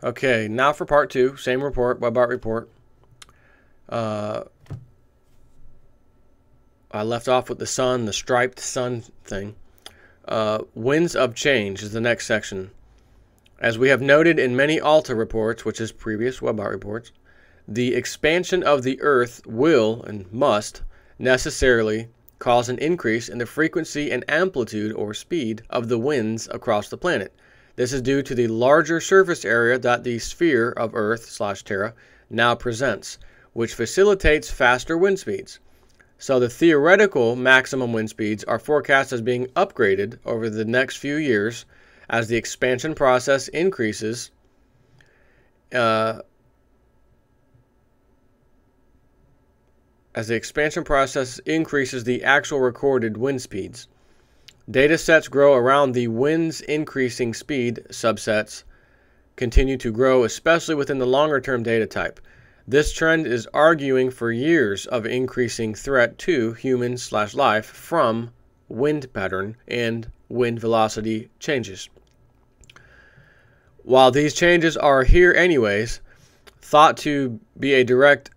Okay, now for part two, same report, Webbot report. I left off with the sun, the striped sun thing. Winds of change is the next section. As we have noted in many ALTA reports, which is previous Webbot reports, the expansion of the Earth will and must necessarily cause an increase in the frequency and amplitude or speed of the winds across the planet. This is due to the larger surface area that the sphere of Earth/Terra now presents, which facilitates faster wind speeds. So the theoretical maximum wind speeds are forecast as being upgraded over the next few years as the expansion process increases. The actual recorded wind speeds. Data sets grow around the wind's increasing speed subsets continue to grow, especially within the longer-term data type. This trend is arguing for years of increasing threat to humans/life from wind pattern and wind velocity changes. While these changes are here anyways, thought to be a direct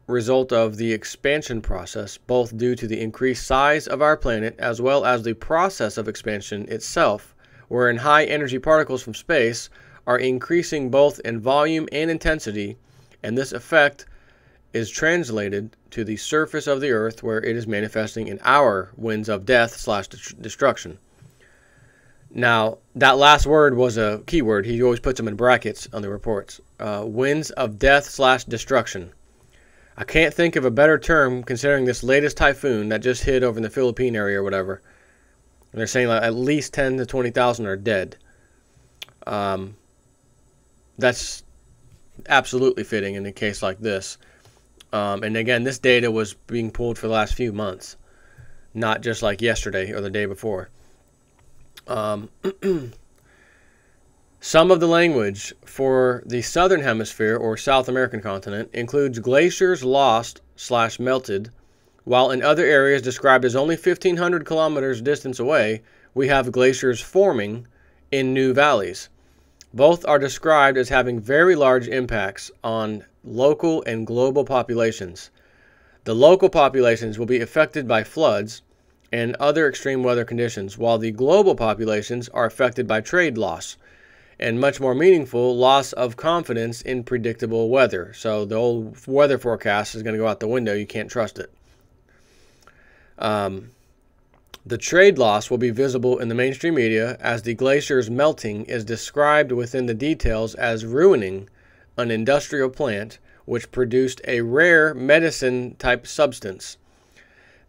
result of the expansion process, both due to the increased size of our planet as well as the process of expansion itself, wherein high energy particles from space are increasing both in volume and intensity, and this effect is translated to the surface of the Earth, where it is manifesting in our winds of death/destruction. Now, that last word was a keyword. He always puts them in brackets on the reports. Winds of death/destruction. I can't think of a better term considering this latest typhoon that just hit over in the Philippine area or whatever. And they're saying like at least 10 to 20,000 are dead. That's absolutely fitting in a case like this. And again, this data was being pulled for the last few months, not just like yesterday or the day before. Some of the language for the southern hemisphere or South American continent includes glaciers lost/melted, while in other areas described as only 1,500 kilometers distance away, we have glaciers forming in new valleys. Both are described as having very large impacts on local and global populations. The local populations will be affected by floods and other extreme weather conditions, while the global populations are affected by trade loss and much more meaningful loss of confidence in predictable weather. So the old weather forecast is going to go out the window. You can't trust it. The trade loss will be visible in the mainstream media as the glacier's melting is described within the details as ruining an industrial plant which produced a rare medicine-type substance.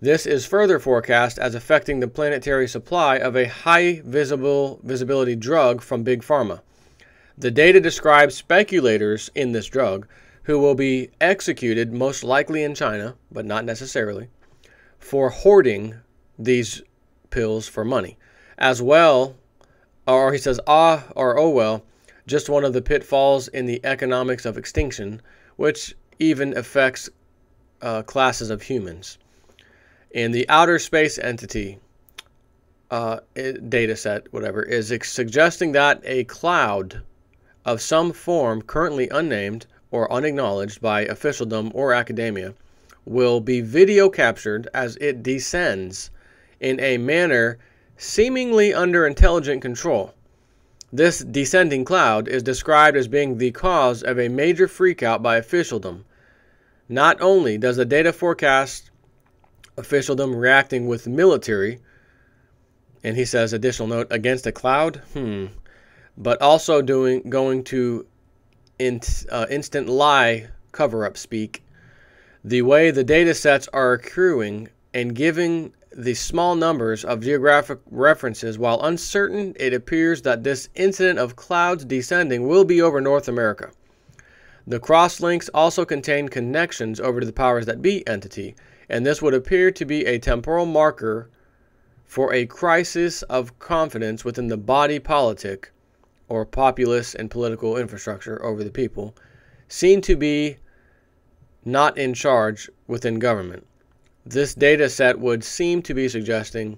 This is further forecast as affecting the planetary supply of a high visibility drug from Big Pharma. The data describes speculators in this drug who will be executed most likely in China, but not necessarily, for hoarding these pills for money. As well, or he says, oh well, just one of the pitfalls in the economics of extinction, which even affects classes of humans. In the outer space entity data set, whatever, is suggesting that a cloud of some form currently unnamed or unacknowledged by officialdom or academia will be video captured as it descends in a manner seemingly under intelligent control. This descending cloud is described as being the cause of a major freakout by officialdom. Not only does the data forecast officialdom reacting with military, and he says, additional note, against a cloud, but also going to instant lie cover-up speak. The way the data sets are accruing and giving the small numbers of geographic references, while uncertain, it appears that this incident of clouds descending will be over North America. The crosslinks also contain connections over to the powers that be entity, and this would appear to be a temporal marker for a crisis of confidence within the body politic or populace and political infrastructure over the people, seen to be not in charge within government. This data set would seem to be suggesting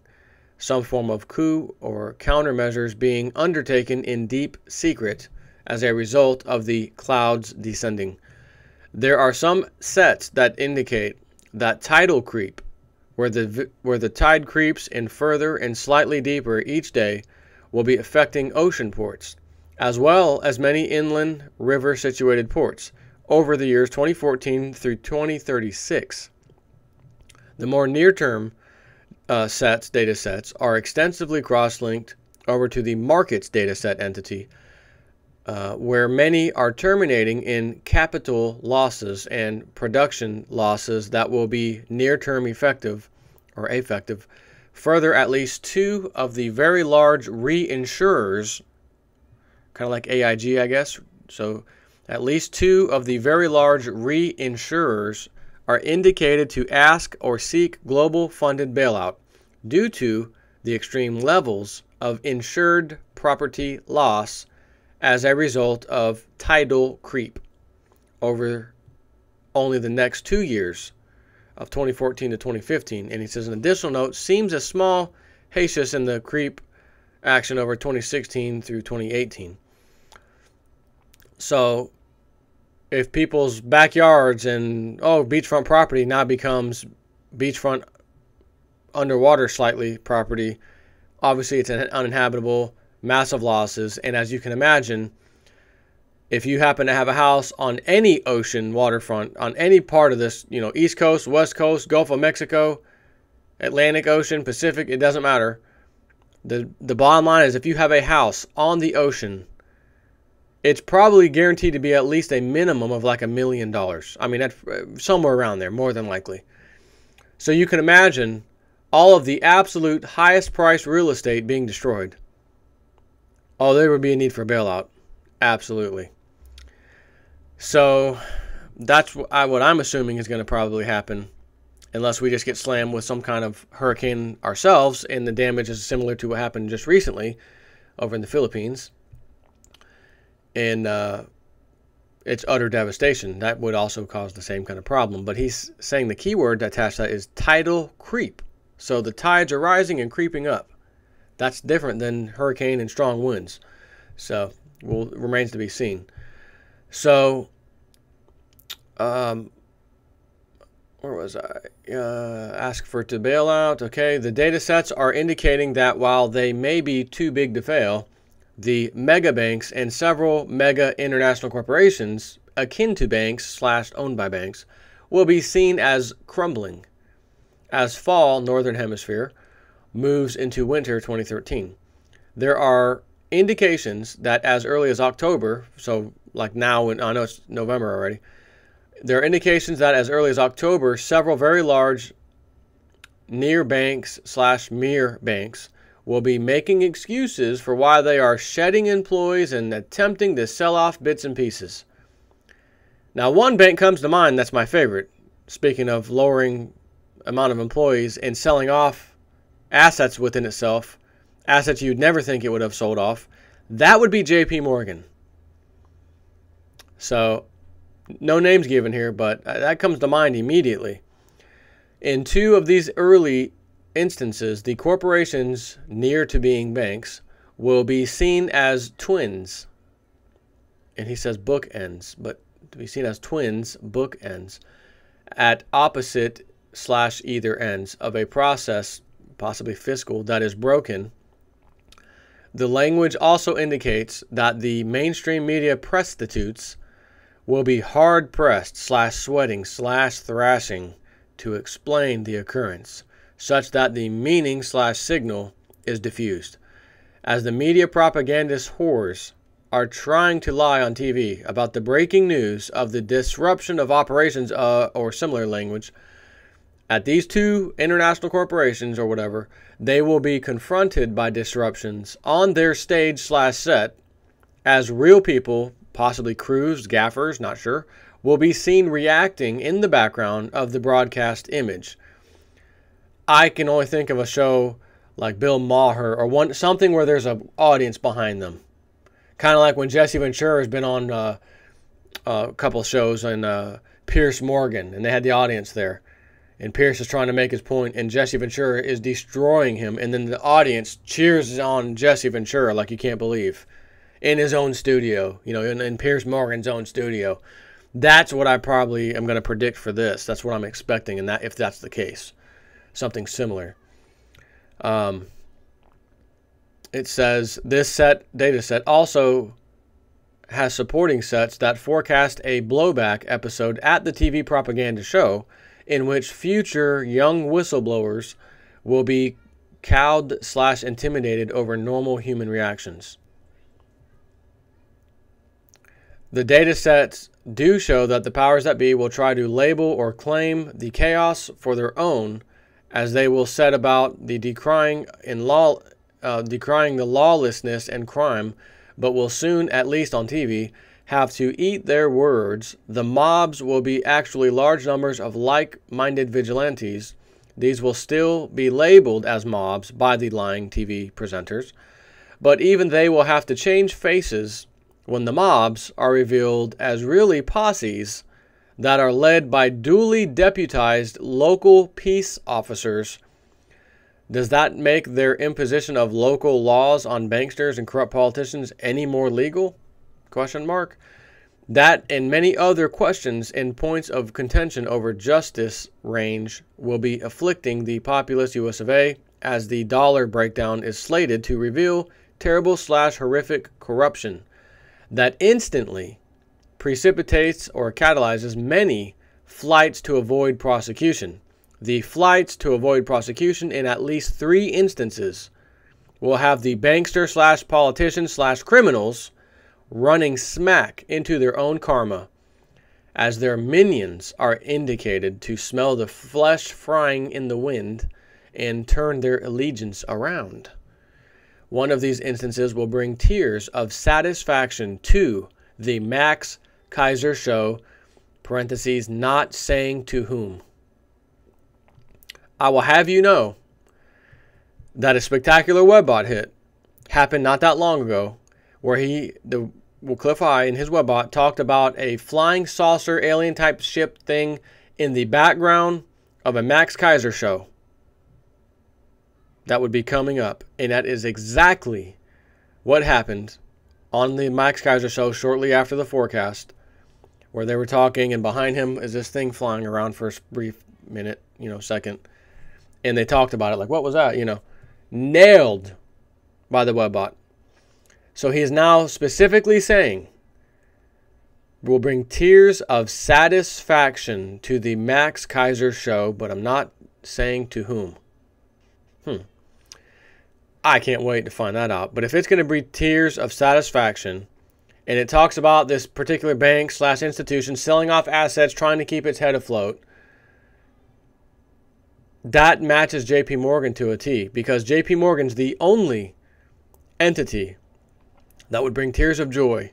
some form of coup or countermeasures being undertaken in deep secret as a result of the clouds descending. There are some sets that indicate that tidal creep, where the tide creeps in further and slightly deeper each day, will be affecting ocean ports, as well as many inland river-situated ports, over the years 2014 through 2036. The more near-term data sets are extensively cross-linked over to the markets dataset entity, where many are terminating in capital losses and production losses that will be near-term effective. Further, at least two of the very large reinsurers, kind of like AIG, I guess. So at least two of the very large reinsurers are indicated to ask or seek global funded bailout due to the extreme levels of insured property loss as a result of tidal creep over only the next 2 years of 2014 to 2015. And he says an additional note seems a small hiatus in the creep action over 2016 through 2018. So if people's backyards and beachfront property now becomes beachfront underwater slightly property, obviously it's uninhabitable, massive losses. And as you can imagine, if you happen to have a house on any ocean waterfront, on any part of this, East Coast, West Coast, Gulf of Mexico, Atlantic Ocean, Pacific, it doesn't matter. The bottom line is if you have a house on the ocean, it's probably guaranteed to be at least a minimum of like $1 million. I mean, that's somewhere around there, more than likely. So you can imagine all of the absolute highest priced real estate being destroyed. Oh, there would be a need for a bailout. Absolutely. So that's what I'm assuming is going to probably happen, unless we just get slammed with some kind of hurricane ourselves and the damage is similar to what happened just recently over in the Philippines. And it's utter devastation. That would also cause the same kind of problem. But he's saying the key word attached to that is tidal creep. So the tides are rising and creeping up. That's different than hurricane and strong winds. So remains to be seen. So, where was I? Ask for it to bail out. Okay, the data sets are indicating that while they may be too big to fail, the mega banks and several mega international corporations akin to banks / owned by banks will be seen as crumbling as fall Northern Hemisphere moves into winter 2013. There are indications that as early as October, so like now, I know it's November already, there are indications that as early as October, several very large near banks / mere banks will be making excuses for why they are shedding employees and attempting to sell off bits and pieces. Now, one bank comes to mind that's my favorite. Speaking of lowering amount of employees and selling off assets within itself, assets you'd never think it would have sold off, that would be JP Morgan. So, no names given here, but that comes to mind immediately. In two of these early instances, the corporations near to being banks will be seen as twins. And he says bookends, but to be seen as twins, bookends, at opposite / either ends of a process, possibly fiscal, that is broken. The language also indicates that the mainstream media prostitutes will be hard-pressed / sweating / thrashing to explain the occurrence, such that the meaning / signal is diffused. As the media propagandist whores are trying to lie on TV about the breaking news of the disruption of operations or similar language, at these two international corporations or whatever, they will be confronted by disruptions on their stage / set as real people, possibly crews, gaffers, not sure, will be seen reacting in the background of the broadcast image. I can only think of a show like Bill Maher or something where there's an audience behind them. Kind of like when Jesse Ventura has been on a couple of shows and Piers Morgan, and they had the audience there. And Pierce is trying to make his point, and Jesse Ventura is destroying him. And then the audience cheers on Jesse Ventura like you can't believe. in his own studio, you know, in Piers Morgan's own studio. That's what I probably am going to predict for this. That's what I'm expecting, and that if that's the case, something similar. It says this data set also has supporting sets that forecast a blowback episode at the TV propaganda show in which future young whistleblowers will be cowed/intimidated over normal human reactions. The data sets do show that the powers that be will try to label or claim the chaos for their own, as they will set about the decrying the lawlessness and crime, but will soon, at least on TV, have to eat their words. The mobs will be actually large numbers of like-minded vigilantes. These will still be labeled as mobs by the lying TV presenters, but even they will have to change faces when the mobs are revealed as really posses that are led by duly deputized local peace officers. Does that make their imposition of local laws on banksters and corrupt politicians any more legal? Question mark. That and many other questions and points of contention over justice range will be afflicting the populous US of A, as the dollar breakdown is slated to reveal terrible/horrific corruption that instantly precipitates or catalyzes many flights to avoid prosecution. The flights to avoid prosecution in at least 3 instances will have the bankster/politicians/criminals running smack into their own karma, as their minions are indicated to smell the flesh frying in the wind and turn their allegiance around. One of these instances will bring tears of satisfaction to the Max Kaiser show, parentheses, not saying to whom. I will have you know that a spectacular Webbot hit happened not that long ago, where Cliff High in his Webbot talked about a flying saucer alien type ship thing in the background of a Max Kaiser show that would be coming up. And that is exactly what happened on the Max Kaiser show shortly after the forecast, where they were talking, and behind him is this thing flying around for a brief minute, second. And they talked about it like, what was that? Nailed by the Webbot. So he is now specifically saying, will bring tears of satisfaction to the Max Kaiser show, but I'm not saying to whom. I can't wait to find that out. But if it's going to bring tears of satisfaction, and it talks about this particular bank/institution selling off assets, trying to keep its head afloat, that matches JP Morgan to a T, because JP Morgan's the only entity that would bring tears of joy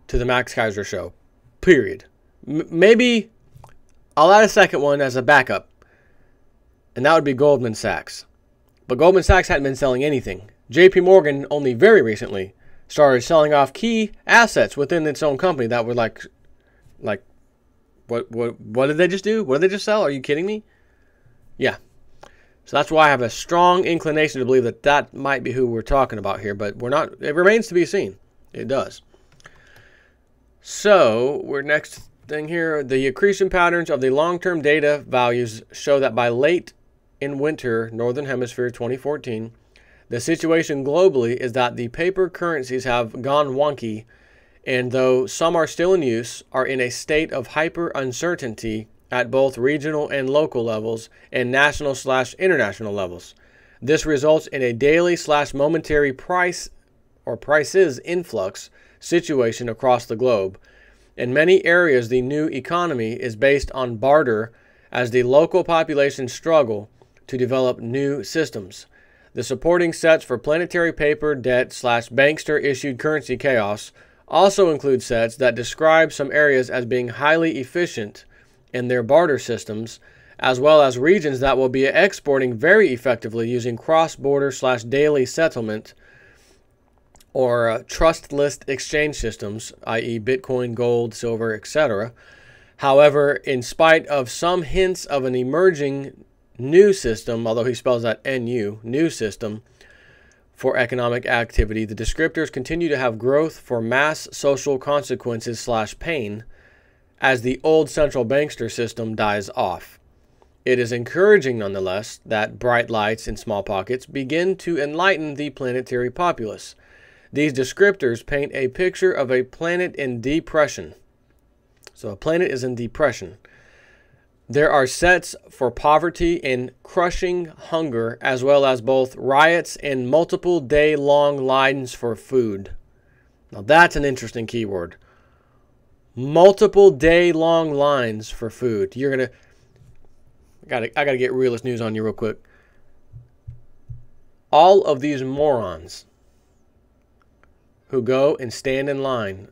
to the Max Kaiser show, period. Maybe I'll add a second one as a backup, and that would be Goldman Sachs. But Goldman Sachs hadn't been selling anything. JP Morgan only very recently started selling off key assets within its own company that were like what did they just do? What did they just sell? Are you kidding me? Yeah. So that's why I have a strong inclination to believe that that might be who we're talking about here, but we're not. It remains to be seen. It does. So we're next thing here. The accretion patterns of the long-term data values show that by late in winter, Northern Hemisphere 2014, the situation globally is that the paper currencies have gone wonky, and though some are still in use, are in a state of hyper uncertainty at both regional and local levels and national/international levels. This results in a daily/momentary prices influx situation across the globe. In many areas, the new economy is based on barter as the local population struggle to develop new systems. The supporting sets for planetary paper debt/bankster issued currency chaos also include sets that describe some areas as being highly efficient in their barter systems, as well as regions that will be exporting very effectively using cross-border/daily settlement or trust list exchange systems, i.e. Bitcoin, gold, silver, etc. However, in spite of some hints of an emerging new system, although he spells that NU, new system, for economic activity, the descriptors continue to have growth for mass social consequences / pain as the old central bankster system dies off. It is encouraging, nonetheless, that bright lights in small pockets begin to enlighten the planetary populace. These descriptors paint a picture of a planet in depression. So a planet is in depression. There are sets for poverty and crushing hunger, as well as both riots and multiple day-long lines for food. Now that's an interesting keyword. Multiple day-long lines for food. You're gonna, I gotta get realist news on you real quick. All of these morons who go and stand in line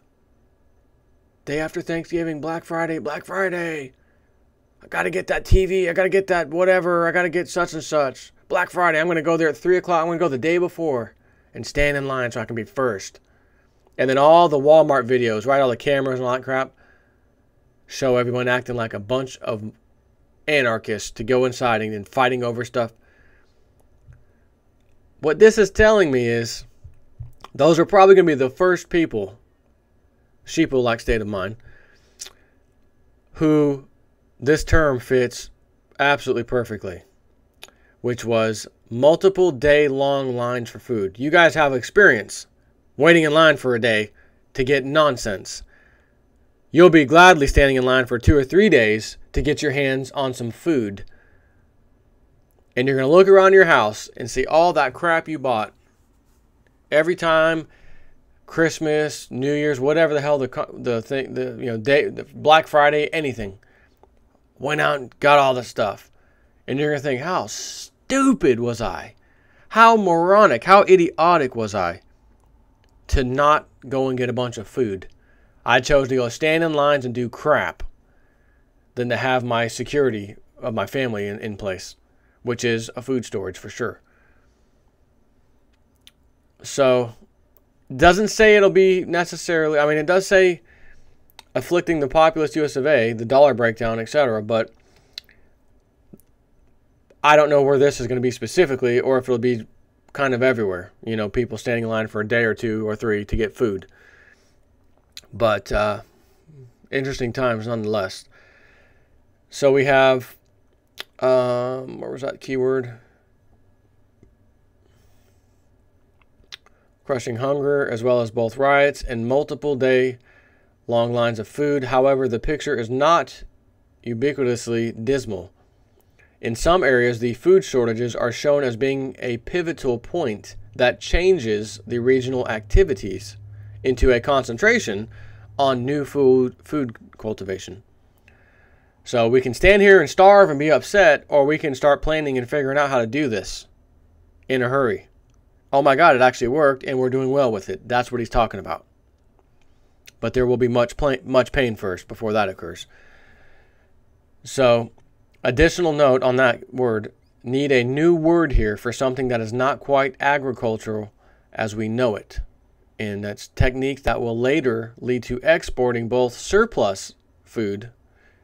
day after Thanksgiving, Black Friday. I got to get that TV. I got to get that whatever. I got to get such and such. Black Friday. I'm going to go there at 3 o'clock. I'm going to go the day before and stand in line so I can be first. And then all the Walmart videos, right? All the cameras and all that crap show everyone acting like a bunch of anarchists to go inside and fighting over stuff. What this is telling me is those are probably going to be the first people, sheeple-like state of mind, who this term fits absolutely perfectly, which was multiple day-long lines for food. You guys have experience waiting in line for a day to get nonsense. You'll be gladly standing in line for 2 or 3 days to get your hands on some food. And you're going to look around your house and see all that crap you bought. Every time Christmas, New Year's, whatever the hell the Black Friday, anything. Went out and got all the stuff. And you're going to think, how stupid was I? How moronic, how idiotic was I to not go and get a bunch of food? I chose to go stand in lines and do crap than to have my security of my family in place, which is a food storage for sure. So, doesn't say it'll be necessarily, I mean, it does say afflicting the populous US of A, the dollar breakdown, etc. But I don't know where this is going to be specifically, or if it'll be kind of everywhere. You know, people standing in line for a day or 2 or 3 to get food. But interesting times nonetheless. So we have, where was that keyword? Crushing hunger, as well as both riots and multiple day long lines of food. However, the picture is not ubiquitously dismal. In some areas, the food shortages are shown as being a pivotal point that changes the regional activities into a concentration on new food cultivation. So we can stand here and starve and be upset, or we can start planning and figuring out how to do this in a hurry. Oh my God, it actually worked, and we're doing well with it. That's what he's talking about. But there will be much pain first before that occurs. So, additional note on that word. Need a new word here for something that is not quite agricultural as we know it. And that's techniques that will later lead to exporting both surplus food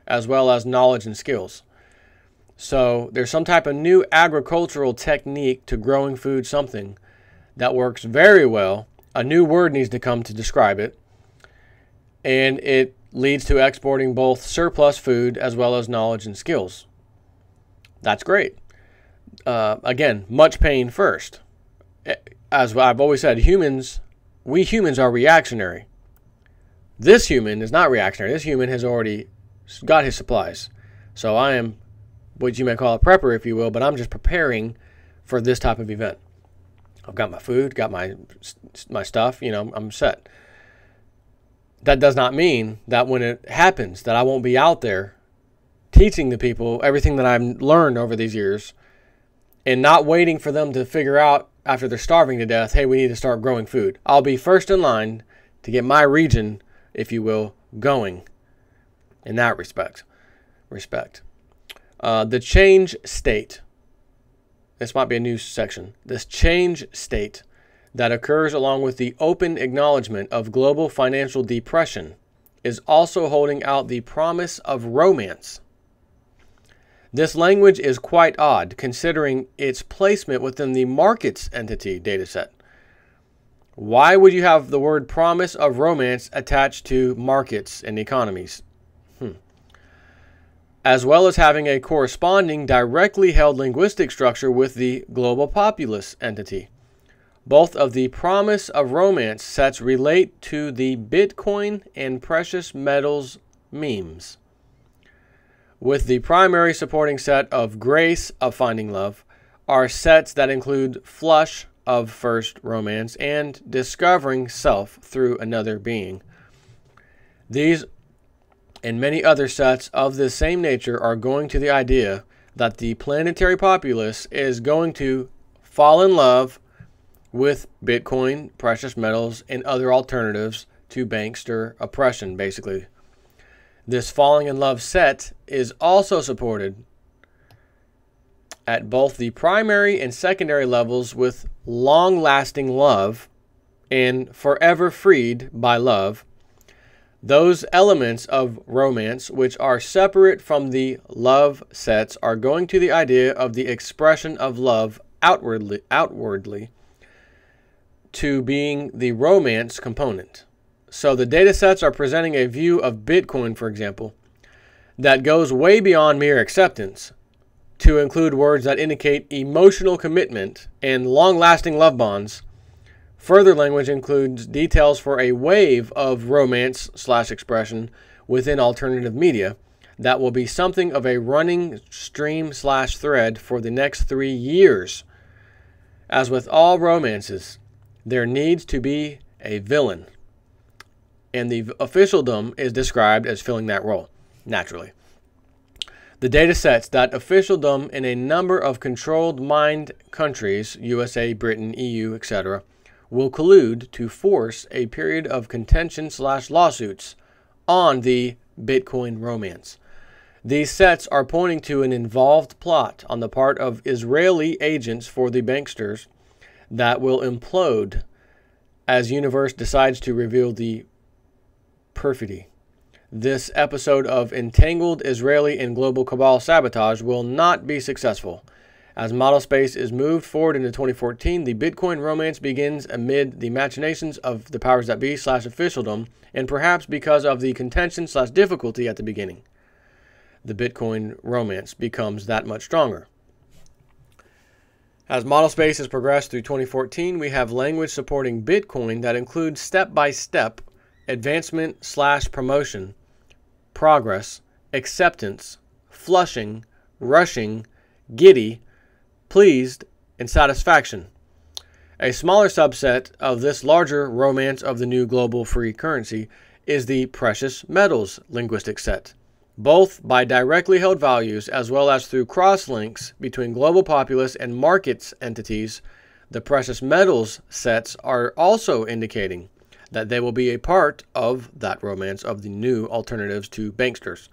as well as knowledge and skills. So, there's some type of new agricultural technique to growing food, something that works very well. A new word needs to come to describe it. And it leads to exporting both surplus food as well as knowledge and skills. That's great. Again, much pain first. As I've always said, we humans are reactionary. This human is not reactionary. This human has already got his supplies. So I am what you may call a prepper, if you will, but I'm just preparing for this type of event. I've got my food, got my stuff, I'm set. That does not mean that when it happens that I won't be out there teaching the people everything that I've learned over these years and not waiting for them to figure out after they're starving to death, hey, we need to start growing food. I'll be first in line to get my region, if you will, going in that respect. The change state. This might be a new section. This change state that occurs along with the open acknowledgement of global financial depression is also holding out the promise of romance. This language is quite odd considering its placement within the markets entity dataset. Why would you have the word promise of romance attached to markets and economies? As well as having a corresponding directly held linguistic structure with the global populace entity. Both of the promise of romance sets relate to the Bitcoin and precious metals memes, with the primary supporting set of grace of finding love are sets that include flush of first romance and discovering self through another being. These and many other sets of this same nature are going to the idea that the planetary populace is going to fall in love with Bitcoin, precious metals, and other alternatives to bankster oppression, basically. This falling in love set is also supported at both the primary and secondary levels with long-lasting love and forever freed by love. Those elements of romance which are separate from the love sets are going to the idea of the expression of love outwardly to being the romance component. So the data sets are presenting a view of Bitcoin, for example, that goes way beyond mere acceptance to include words that indicate emotional commitment and long-lasting love bonds. Further language includes details for a wave of romance/expression within alternative media that will be something of a running stream/thread for the next 3 years. As with all romances, there needs to be a villain, and the officialdom is described as filling that role, naturally. The data sets that officialdom in a number of controlled mind countries, USA, Britain, EU, etc., will collude to force a period of contention/lawsuits on the Bitcoin romance. These sets are pointing to an involved plot on the part of Israeli agents for the banksters that will implode as universe decides to reveal the perfidy. This episode of entangled Israeli and global cabal sabotage will not be successful. As model space is moved forward into 2014, the Bitcoin romance begins amid the machinations of the powers that be/officialdom, and perhaps because of the contention/difficulty at the beginning. The Bitcoin romance becomes that much stronger. As model space has progressed through 2014, we have language supporting Bitcoin that includes step-by-step advancement/promotion, progress, acceptance, flushing, rushing, giddy, pleased, and satisfaction. A smaller subset of this larger romance of the new global free currency is the precious metals linguistic set, both by directly held values as well as through cross-links between global populace and markets entities. The precious metals sets are also indicating that they will be a part of that romance of the new alternatives to banksters.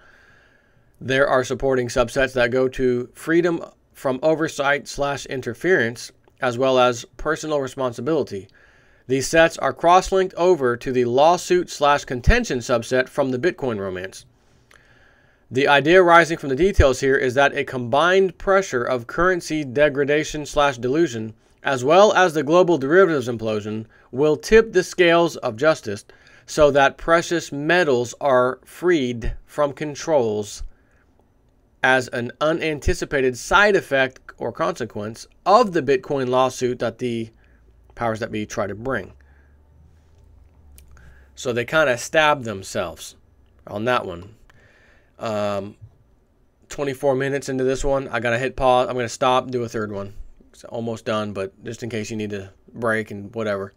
There are supporting subsets that go to freedom from oversight/interference as well as personal responsibility. These sets are cross-linked over to the lawsuit/contention subset from the Bitcoin romance. The idea arising from the details here is that a combined pressure of currency degradation/delusion as well as the global derivatives implosion will tip the scales of justice so that precious metals are freed from controls as an unanticipated side effect or consequence of the Bitcoin lawsuit that the powers that be try to bring. So they kind of stab themselves on that one. 24 minutes into this one, I gotta hit pause. I'm gonna stop and do a third one. It's almost done, but just in case you need to break and whatever.